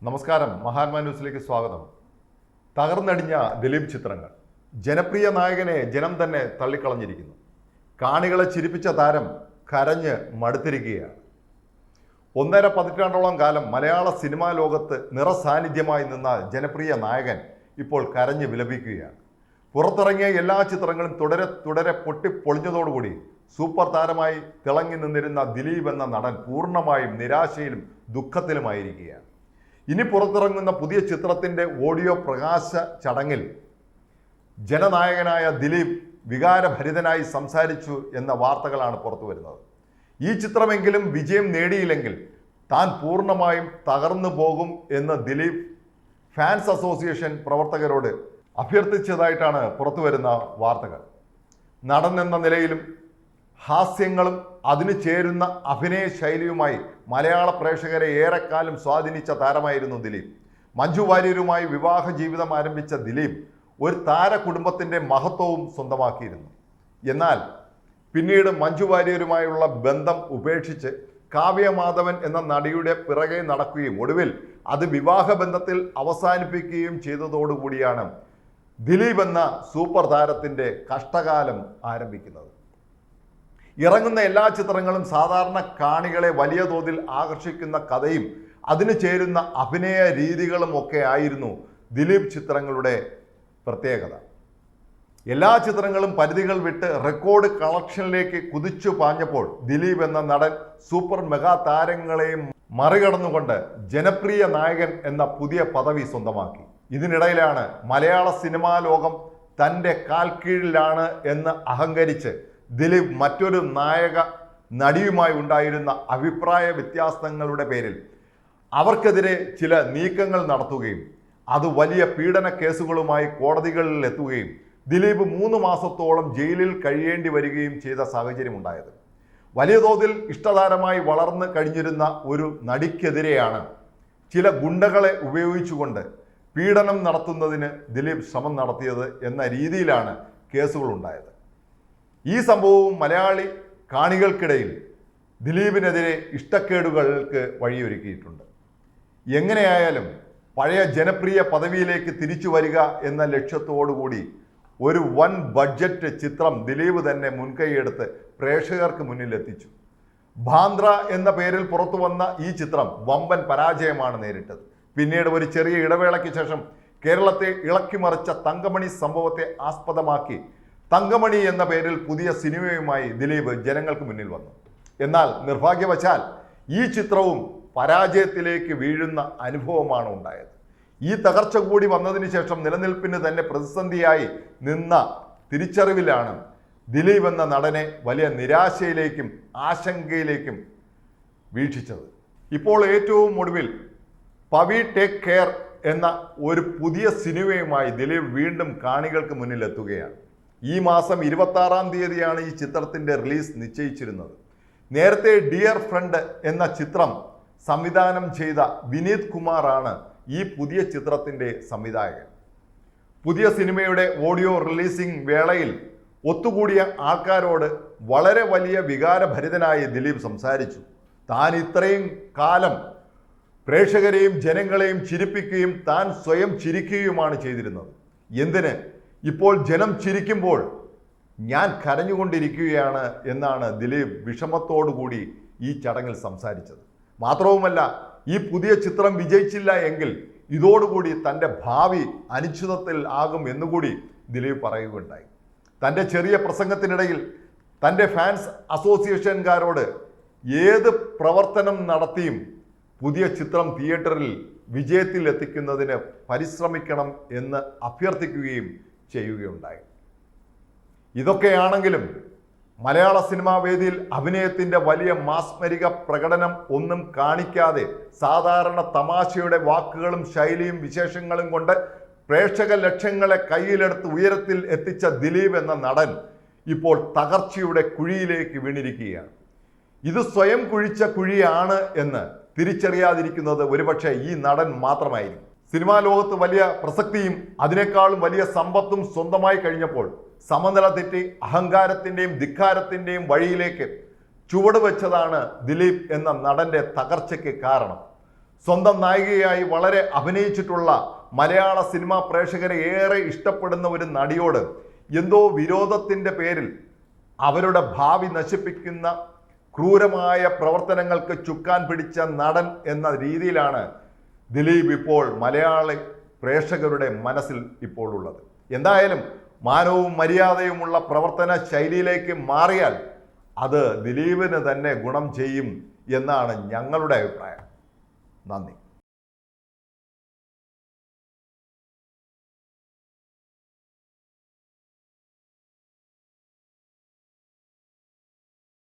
നമസ്കാരം, മഹാത്മാ ന്യൂസിലേക്ക് സ്വാഗതം. തകർന്നടിഞ്ഞ ദിലീപ് ചിത്രങ്ങൾ. ജനപ്രിയ നായകനെ ജനം തന്നെ തള്ളിക്കളഞ്ഞിരിക്കുന്നു. കാണികളെ ചിരിപ്പിച്ച താരം കരഞ്ഞ് മടുത്തിരിക്കുകയാണ്. 1.5 പതിറ്റാണ്ടോളം കാലം മലയാള സിനിമാ ലോകത്ത് നിറസാന്നിധ്യമായി നിന്ന ജനപ്രിയ നായകൻ ഇപ്പോൾ കരഞ്ഞ് വിലപിക്കുകയാണ്. പുറത്തിറങ്ങിയ എല്ലാ ചിത്രങ്ങളും തുടരെ പൊട്ടിപ്പൊളിഞ്ഞതോടുകൂടി സൂപ്പർ താരമായി തിളങ്ങി നിന്നിരുന്ന ദിലീപ് എന്ന നടൻ പൂർണ്ണമായും നിരാശയിലും ദുഃഖത്തിലുമായിരിക്കുകയാണ്. ഇനി പുറത്തിറങ്ങുന്ന പുതിയ ചിത്രത്തിൻ്റെ ഓഡിയോ പ്രകാശ ചടങ്ങിൽ ജനനായകനായ ദിലീപ് വികാരഭരിതനായി സംസാരിച്ചു എന്ന വാർത്തകളാണ് പുറത്തു വരുന്നത്. ഈ ചിത്രമെങ്കിലും വിജയം നേടിയില്ലെങ്കിൽ താൻ പൂർണ്ണമായും തകർന്നു പോകും എന്ന് ദിലീപ് ഫാൻസ് അസോസിയേഷൻ പ്രവർത്തകരോട് അഭ്യർത്ഥിച്ചതായിട്ടാണ് പുറത്തു വരുന്ന വാർത്തകൾ. നടൻ എന്ന നിലയിലും ഹാസ്യങ്ങളും അതിനു ചേരുന്ന അഭിനയ ശൈലിയുമായി മലയാള പ്രേക്ഷകരെ ഏറെക്കാലം സ്വാധീനിച്ച താരമായിരുന്നു ദിലീപ്. മഞ്ജു വാര്യരുമായി വിവാഹ ജീവിതം ആരംഭിച്ച ദിലീപ് ഒരു താര കുടുംബത്തിൻ്റെ മഹത്വവും സ്വന്തമാക്കിയിരുന്നു. എന്നാൽ പിന്നീട് മഞ്ജു വാര്യരുമായുള്ള ബന്ധം ഉപേക്ഷിച്ച് കാവ്യമാധവൻ എന്ന നടിയുടെ പിറകെ നടക്കുകയും ഒടുവിൽ അത് വിവാഹ ബന്ധത്തിൽ അവസാനിപ്പിക്കുകയും ചെയ്തതോടുകൂടിയാണ് ദിലീപ് എന്ന സൂപ്പർ താരത്തിൻ്റെ കഷ്ടകാലം ആരംഭിക്കുന്നത്. ഇറങ്ങുന്ന എല്ലാ ചിത്രങ്ങളും സാധാരണ കാണികളെ വലിയ തോതിൽ ആകർഷിക്കുന്ന കഥയും അതിന് ചേരുന്ന അഭിനയ രീതികളും ഒക്കെ ആയിരുന്നു ദിലീപ് ചിത്രങ്ങളുടെ പ്രത്യേകത. എല്ലാ ചിത്രങ്ങളും പരിധികൾ വിട്ട് റെക്കോർഡ് കളക്ഷനിലേക്ക് കുതിച്ചു പാഞ്ഞപ്പോൾ ദിലീപ് എന്ന നടൻ സൂപ്പർ മെഗാ താരങ്ങളെയും മറികടന്നുകൊണ്ട് ജനപ്രിയ നായകൻ എന്ന പുതിയ പദവി സ്വന്തമാക്കി. ഇതിനിടയിലാണ് മലയാള സിനിമാ ലോകം തൻ്റെ കാൽക്കീഴിലാണ് എന്ന് അഹങ്കരിച്ച് ദിലീപ് മറ്റൊരു നായക നടിയുമായി ഉണ്ടായിരുന്ന അഭിപ്രായ വ്യത്യാസങ്ങളുടെ പേരിൽ അവർക്കെതിരെ ചില നീക്കങ്ങൾ നടത്തുകയും അത് വലിയ പീഡന കേസുകളുമായി കോടതികളിൽ എത്തുകയും ദിലീപ് 3 മാസത്തോളം ജയിലിൽ കഴിയേണ്ടി വരികയും ചെയ്ത സാഹചര്യമുണ്ടായത്. വലിയ തോതിൽ ഇഷ്ടതാരമായി വളർന്നു കഴിഞ്ഞിരുന്ന ഒരു നടിക്കെതിരെയാണ് ചില ഗുണ്ടകളെ ഉപയോഗിച്ചുകൊണ്ട് പീഡനം നടത്തുന്നതിന് ദിലീപ് ശ്രമം നടത്തിയത് എന്ന രീതിയിലാണ് കേസുകളുണ്ടായത്. ഈ സംഭവവും മലയാളി കാണികൾക്കിടയിൽ ദിലീപിനെതിരെ ഇഷ്ടക്കേടുകൾക്ക് വഴിയൊരുക്കിയിട്ടുണ്ട്. എങ്ങനെയായാലും പഴയ ജനപ്രിയ പദവിയിലേക്ക് തിരിച്ചു വരിക എന്ന ലക്ഷ്യത്തോടുകൂടി ഒരു വൻ ബഡ്ജറ്റ് ചിത്രം ദിലീപ് തന്നെ മുൻകൈയെടുത്ത് പ്രേക്ഷകർക്ക് മുന്നിൽ എത്തിച്ചു. ബാന്ദ്ര എന്ന പേരിൽ പുറത്തു വന്ന ഈ ചിത്രം വമ്പൻ പരാജയമാണ് നേരിട്ടത്. പിന്നീട് ഒരു ചെറിയ ഇടവേളയ്ക്ക് ശേഷം കേരളത്തെ ഇളക്കിമറിച്ച തങ്കമണി സംഭവത്തെ ആസ്പദമാക്കി തങ്കമണി എന്ന പേരിൽ പുതിയ സിനിമയുമായി ദിലീപ് ജനങ്ങൾക്ക് മുന്നിൽ വന്നു. എന്നാൽ നിർഭാഗ്യവശാൽ ഈ ചിത്രവും പരാജയത്തിലേക്ക് വീഴുന്ന അനുഭവമാണ് ഉണ്ടായത്. ഈ തകർച്ച കൂടി വന്നതിന് ശേഷം നിലനിൽപ്പിന് തന്നെ പ്രതിസന്ധിയായി നിന്ന തിരിച്ചറിവിലാണ് ദിലീപ് എന്ന നടനെ വലിയ നിരാശയിലേക്കും ആശങ്കയിലേക്കും വീക്ഷിച്ചത്. ഇപ്പോൾ ഏറ്റവും ഒടുവിൽ പവി ടേക്ക് കെയർ എന്ന ഒരു പുതിയ സിനിമയുമായി ദിലീപ് വീണ്ടും കാണികൾക്ക് മുന്നിൽ എത്തുകയാണ്. ഈ മാസം 26-ാം തീയതിയാണ് ഈ ചിത്രത്തിൻ്റെ റിലീസ് നിശ്ചയിച്ചിരുന്നത്. നേരത്തെ ഡിയർ ഫ്രണ്ട് എന്ന ചിത്രം സംവിധാനം ചെയ്ത വിനീത് കുമാറാണ് ഈ പുതിയ ചിത്രത്തിൻ്റെ സംവിധായകൻ. പുതിയ സിനിമയുടെ ഓഡിയോ റിലീസിംഗ് വേളയിൽ ഒത്തുകൂടിയ ആൾക്കാരോട് വളരെ വലിയ വികാരഭരിതനായി ദിലീപ് സംസാരിച്ചു. താൻ ഇത്രയും കാലം പ്രേക്ഷകരെയും ജനങ്ങളെയും ചിരിപ്പിക്കുകയും താൻ സ്വയം ചിരിക്കുകയുമാണ് ചെയ്തിരുന്നത്. എന്തിന് ഇപ്പോൾ ജനം ചിരിക്കുമ്പോൾ ഞാൻ കരഞ്ഞുകൊണ്ടിരിക്കുകയാണ് എന്നാണ് ദിലീപ് വിഷമത്തോടുകൂടി ഈ ചടങ്ങിൽ സംസാരിച്ചത്. മാത്രവുമല്ല, ഈ പുതിയ ചിത്രം വിജയിച്ചില്ല എങ്കിൽ ഇതോടുകൂടി തൻ്റെ ഭാവി അനിശ്ചിതത്തിൽ ആകും എന്നുകൂടി ദിലീപ് പറയുകയുണ്ടായി. തൻ്റെ ചെറിയ പ്രസംഗത്തിനിടയിൽ തൻ്റെ ഫാൻസ് അസോസിയേഷൻകാരോട് ഏത് പ്രവർത്തനം നടത്തിയും പുതിയ ചിത്രം തിയേറ്ററിൽ വിജയത്തിൽ എത്തിക്കുന്നതിന് പരിശ്രമിക്കണം എന്ന് അഭ്യർത്ഥിക്കുകയും ചെയ്യുകയുണ്ടായി. ഇതൊക്കെയാണെങ്കിലും മലയാള സിനിമാ വേദിയിൽ അഭിനയത്തിൻ്റെ വലിയ മാസ്മരിക പ്രകടനം ഒന്നും കാണിക്കാതെ സാധാരണ തമാശയുടെ വാക്കുകളും ശൈലിയും വിശേഷങ്ങളും കൊണ്ട് പ്രേക്ഷക ലക്ഷ്യങ്ങളെ കയ്യിലെടുത്ത് ഉയരത്തിൽ എത്തിച്ച ദിലീപ് എന്ന നടൻ ഇപ്പോൾ തകർച്ചയുടെ കുഴിയിലേക്ക് വീണിരിക്കുകയാണ്. ഇത് സ്വയം കുഴിച്ച കുഴിയാണ് എന്ന് തിരിച്ചറിയാതിരിക്കുന്നത് ഒരുപക്ഷെ ഈ നടൻ മാത്രമായിരിക്കും. സിനിമാ ലോകത്ത് വലിയ പ്രസക്തിയും അതിനേക്കാളും വലിയ സമ്പത്തും സ്വന്തമായി കഴിഞ്ഞപ്പോൾ സമനില തെറ്റി അഹങ്കാരത്തിൻ്റെയും ധിക്കാരത്തിൻ്റെയും വഴിയിലേക്ക് ചുവട് വെച്ചതാണ് ദിലീപ് എന്ന നടൻ്റെ തകർച്ചയ്ക്ക് കാരണം. സ്വന്തം നായികയായി വളരെ അഭിനയിച്ചിട്ടുള്ള മലയാള സിനിമാ പ്രേക്ഷകരെ ഏറെ ഇഷ്ടപ്പെടുന്ന ഒരു നടിയോട് എന്തോ വിരോധത്തിൻ്റെ പേരിൽ അവരുടെ ഭാവി നശിപ്പിക്കുന്ന ക്രൂരമായ പ്രവർത്തനങ്ങൾക്ക് ചുക്കാൻ പിടിച്ച നടൻ എന്ന രീതിയിലാണ് ദിലീപ് ഇപ്പോൾ മലയാളി പ്രേക്ഷകരുടെ മനസ്സിൽ ഇപ്പോൾ ഉള്ളത്. എന്തായാലും മാനവും മര്യാദയുമുള്ള പ്രവർത്തന ശൈലിയിലേക്ക് മാറിയാൽ അത് ദിലീപിന് തന്നെ ഗുണം ചെയ്യും എന്നാണ് ഞങ്ങളുടെ അഭിപ്രായം. നന്ദി.